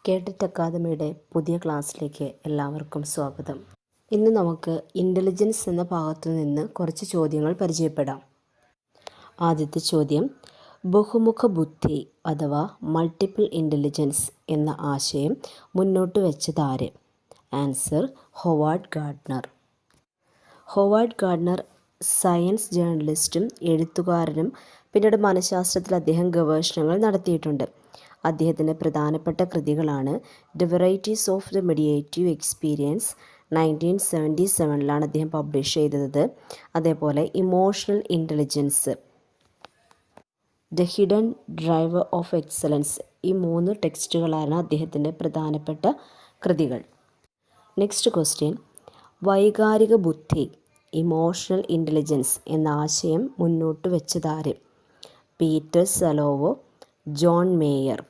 Cadet അക്കാദമിയുടെ പുതിയ ക്ലാസ്സിലേക്ക് എല്ലാവർക്കും സ്വാഗതം. ഇന്ന് നമുക്ക് ഇൻ്റലിജൻസ് എന്ന ഭാഗത്തു നിന്ന് കുറച്ച് ചോദ്യങ്ങൾ പരിചയപ്പെടാം. ആദ്യത്തെ ചോദ്യം, ബഹുമുഖ ബുദ്ധി അഥവാ മൾട്ടിപ്പിൾ ഇൻ്റലിജൻസ് എന്ന ആശയം മുന്നോട്ട് വെച്ചതാര്? Answer, Howard Gardner. Howard Gardner science ജേർണലിസ്റ്റും എഴുത്തുകാരനും പിന്നീട് മനഃശാസ്ത്രത്തിൽ അദ്ദേഹം ഗവേഷണങ്ങൾ നടത്തിയിട്ടുണ്ട്. അദ്ദേഹത്തിൻ്റെ പ്രധാനപ്പെട്ട കൃതികളാണ് the varieties of the meditative experience 1977 അദ്ദേഹം പബ്ലിഷ് ചെയ്തത്. അതേപോലെ emotional intelligence, the hidden driver of excellence, ഈ 3 ടെക്സ്റ്റുകളാണ് അദ്ദേഹത്തിൻ്റെ പ്രധാനപ്പെട്ട കൃതികൾ. നെക്സ്റ്റ് ക്വസ്റ്റ്യൻ, വൈകാരിക ബുദ്ധി ഇമോഷണൽ ഇൻ്റലിജൻസ് എന്ന ആശയം മുന്നോട്ട് വെച്ചതാര്? Peter Salovey, John Mayer.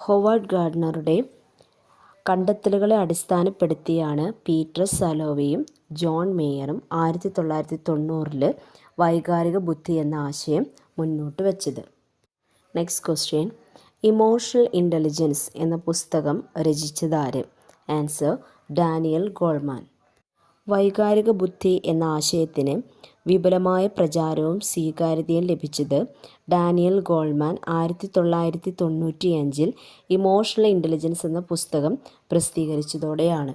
Howard ഗാർഡ്നറുടെ കണ്ടെത്തലുകളെ അടിസ്ഥാനപ്പെടുത്തിയാണ് പീറ്റർ സലോവയും ജോൺ മേയറും 1990 വൈകാരിക ബുദ്ധി എന്ന ആശയം മുന്നോട്ട് വെച്ചത്. നെക്സ്റ്റ് ക്വസ്റ്റ്യൻ, ഇമോഷണൽ ഇൻ്റലിജൻസ് എന്ന പുസ്തകം രചിച്ചതാര്? Answer, Daniel Goleman. വൈകാരിക ബുദ്ധി എന്ന ആശയത്തിന് വിപുലമായ പ്രചാരവും സ്വീകാര്യതയും ലഭിച്ചത് ഡാനിയൽ ഗോൾമാൻ 1995 ഇമോഷണൽ ഇൻ്റലിജൻസ് എന്ന പുസ്തകം പ്രസിദ്ധീകരിച്ചതോടെയാണ്.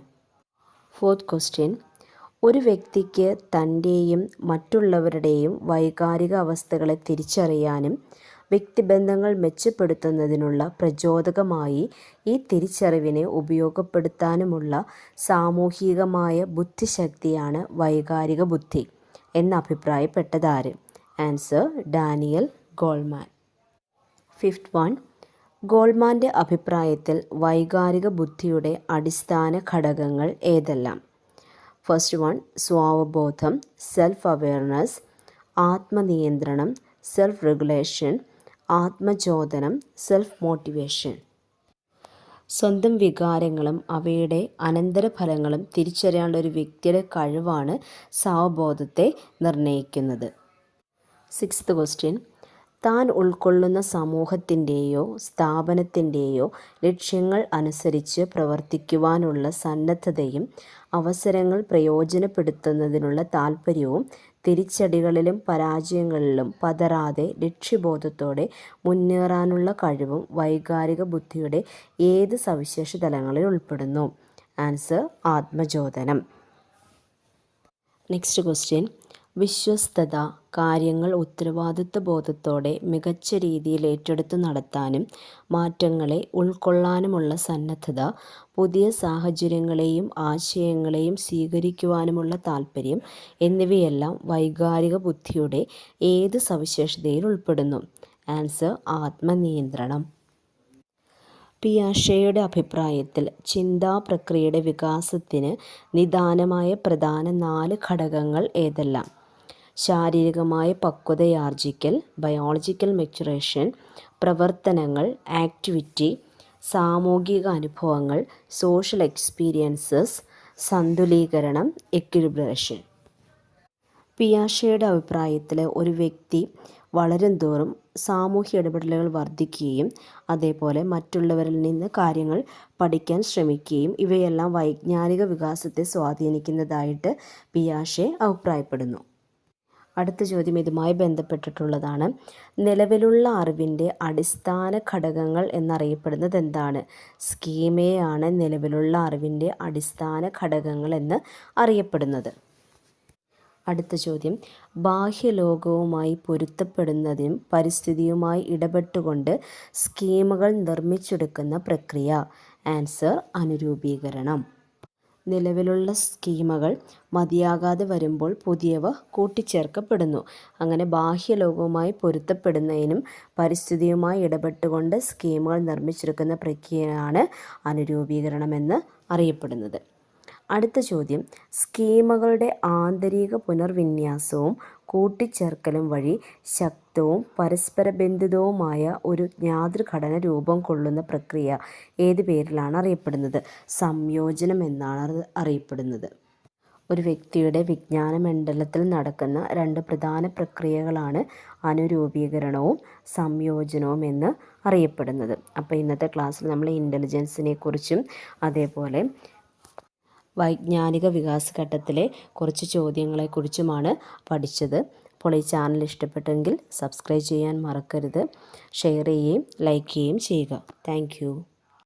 ഫോർത്ത് ക്വസ്റ്റ്യൻ, ഒരു വ്യക്തിക്ക് തൻ്റെയും മറ്റുള്ളവരുടെയും വൈകാരിക അവസ്ഥകളെ തിരിച്ചറിയാനും വ്യക്തിബന്ധങ്ങൾ മെച്ചപ്പെടുത്തുന്നതിനുള്ള പ്രചോദകമായി ഈ തിരിച്ചറിവിനെ ഉപയോഗപ്പെടുത്താനുമുള്ള സാമൂഹികമായ ബുദ്ധിശക്തിയാണ് വൈകാരിക ബുദ്ധി എന്ന് അഭിപ്രായപ്പെട്ടതാര്? Answer, Daniel Goleman. Fifth one, ഗോൾമാൻ്റെ അഭിപ്രായത്തിൽ വൈകാരിക ബുദ്ധിയുടെ അടിസ്ഥാന ഘടകങ്ങൾ ഏതെല്ലാം? ഫസ്റ്റ് വൺ, സ്വാവബോധം, സെൽഫ് അവെയർനെസ്, ആത്മനിയന്ത്രണം, സെൽഫ് റെഗുലേഷൻ, ആത്മചോദനം, സെൽഫ് മോട്ടിവേഷൻ. സ്വന്തം വികാരങ്ങളും അവയുടെ അനന്തരഫലങ്ങളും തിരിച്ചറിയാനുള്ള ഒരു വ്യക്തിയുടെ കഴിവാണ് സ്വാവബോധത്തെ നിർണ്ണയിക്കുന്നത്. സിക്സ്ത് ക്വസ്റ്റ്യൻ, താൻ ഉൾക്കൊള്ളുന്ന സമൂഹത്തിൻ്റെയോ സ്ഥാപനത്തിൻ്റെയോ ലക്ഷ്യങ്ങൾ അനുസരിച്ച് പ്രവർത്തിക്കുവാനുള്ള സന്നദ്ധതയും അവസരങ്ങൾ പ്രയോജനപ്പെടുത്തുന്നതിനുള്ള താൽപ്പര്യവും തിരിച്ചടികളിലും പരാജയങ്ങളിലും പതറാതെ ലക്ഷ്യബോധത്തോടെ മുന്നേറാനുള്ള കഴിവും വൈകാരിക ബുദ്ധിയുടെ ഏത് സവിശേഷ തലങ്ങളിൽ ഉൾപ്പെടുന്നു? ആൻസർ, ആത്മചോദനം. നെക്സ്റ്റ് ക്വസ്റ്റ്യൻ, വിശ്വസ്തത, കാര്യങ്ങൾ ഉത്തരവാദിത്വ ബോധത്തോടെ മികച്ച രീതിയിൽ ഏറ്റെടുത്ത് നടത്താനും മാറ്റങ്ങളെ ഉൾക്കൊള്ളാനുമുള്ള സന്നദ്ധത, പുതിയ സാഹചര്യങ്ങളെയും ആശയങ്ങളെയും സ്വീകരിക്കുവാനുമുള്ള താൽപ്പര്യം എന്നിവയെല്ലാം വൈകാരിക ബുദ്ധിയുടെ ഏത് സവിശേഷതയിൽ ഉൾപ്പെടുന്നു? ആൻസർ, ആത്മനിയന്ത്രണം. പിയാഷെയുടെ അഭിപ്രായത്തിൽ ചിന്താ പ്രക്രിയയുടെ വികാസത്തിന് നിദാനമായ പ്രധാന 4 ഘടകങ്ങൾ ഏതെല്ലാം? ശാരീരികമായ പക്വതയാർജിക്കൽ, ബയോളജിക്കൽ മെച്ചുറേഷൻ, പ്രവർത്തനങ്ങൾ, ആക്ടിവിറ്റി, സാമൂഹിക അനുഭവങ്ങൾ, സോഷ്യൽ എക്സ്പീരിയൻസസ്, സന്തുലീകരണം, എക്വിലിബ്രേഷൻ. പിയാഷെയുടെ അഭിപ്രായത്തിൽ ഒരു വ്യക്തി വളരും തോറും സാമൂഹ്യ ഇടപെടലുകൾ വർദ്ധിക്കുകയും അതേപോലെ മറ്റുള്ളവരിൽ നിന്ന് കാര്യങ്ങൾ പഠിക്കാൻ ശ്രമിക്കുകയും ഇവയെല്ലാം വൈജ്ഞാനിക വികാസത്തെ സ്വാധീനിക്കുന്നതായിട്ട് പിയാഷെ അഭിപ്രായപ്പെടുന്നു. അടുത്ത ചോദ്യം ഇതുമായി ബന്ധപ്പെട്ടിട്ടുള്ളതാണ്. നിലവിലുള്ള അറിവിൻ്റെ അടിസ്ഥാന ഘടകങ്ങൾ എന്നറിയപ്പെടുന്നത് എന്താണ്? സ്കീമയാണ് നിലവിലുള്ള അറിവിൻ്റെ അടിസ്ഥാന ഘടകങ്ങൾ എന്ന് അറിയപ്പെടുന്നത്. അടുത്ത ചോദ്യം, ബാഹ്യലോകവുമായി പൊരുത്തപ്പെടുന്നതിനും പരിസ്ഥിതിയുമായി ഇടപെട്ടുകൊണ്ട് സ്കീമുകൾ നിർമ്മിച്ചെടുക്കുന്ന പ്രക്രിയ? ആൻസർ, അനുരൂപീകരണം. നിലവിലുള്ള സ്കീമുകൾ മതിയാകാതെ വരുമ്പോൾ പുതിയവ കൂട്ടിച്ചേർക്കപ്പെടുന്നു. അങ്ങനെ ബാഹ്യലോകവുമായി പൊരുത്തപ്പെടുന്നതിനും പരിസ്ഥിതിയുമായി ഇടപെട്ടുകൊണ്ട് സ്കീമുകൾ നിർമ്മിച്ചെടുക്കുന്ന പ്രക്രിയയാണ് അനുരൂപീകരണമെന്ന് അറിയപ്പെടുന്നത്. അടുത്ത ചോദ്യം, സ്കീമുകളുടെ ആന്തരിക പുനർവിന്യാസവും കൂട്ടിച്ചേർക്കലും വഴി ശക്തവും പരസ്പര ബന്ധിതവുമായ ഒരു ജ്ഞാതൃഘടന രൂപം കൊള്ളുന്ന പ്രക്രിയ ഏത് പേരിലാണ് അറിയപ്പെടുന്നത്? സംയോജനം എന്നാണ് അറിയപ്പെടുന്നത്. ഒരു വ്യക്തിയുടെ വിജ്ഞാന മണ്ഡലത്തിൽ നടക്കുന്ന 2 പ്രധാന പ്രക്രിയകളാണ് അനുരൂപീകരണവും സംയോജനവും എന്ന് അറിയപ്പെടുന്നത്. അപ്പോൾ ഇന്നത്തെ ക്ലാസ്സിൽ നമ്മൾ ഇൻ്റലിജൻസിനെ കുറിച്ചും അതേപോലെ വൈജ്ഞാനിക വികാസഘട്ടത്തിലെ കുറച്ച് ചോദ്യങ്ങളെക്കുറിച്ചുമാണ് പഠിച്ചത്. അപ്പോൾ ഈ ചാനൽ ഇഷ്ടപ്പെട്ടെങ്കിൽ സബ്സ്ക്രൈബ് ചെയ്യാൻ മറക്കരുത്. ഷെയർ ചെയ്യുകയും ലൈക്ക് ചെയ്യുകയും ചെയ്യുക. താങ്ക്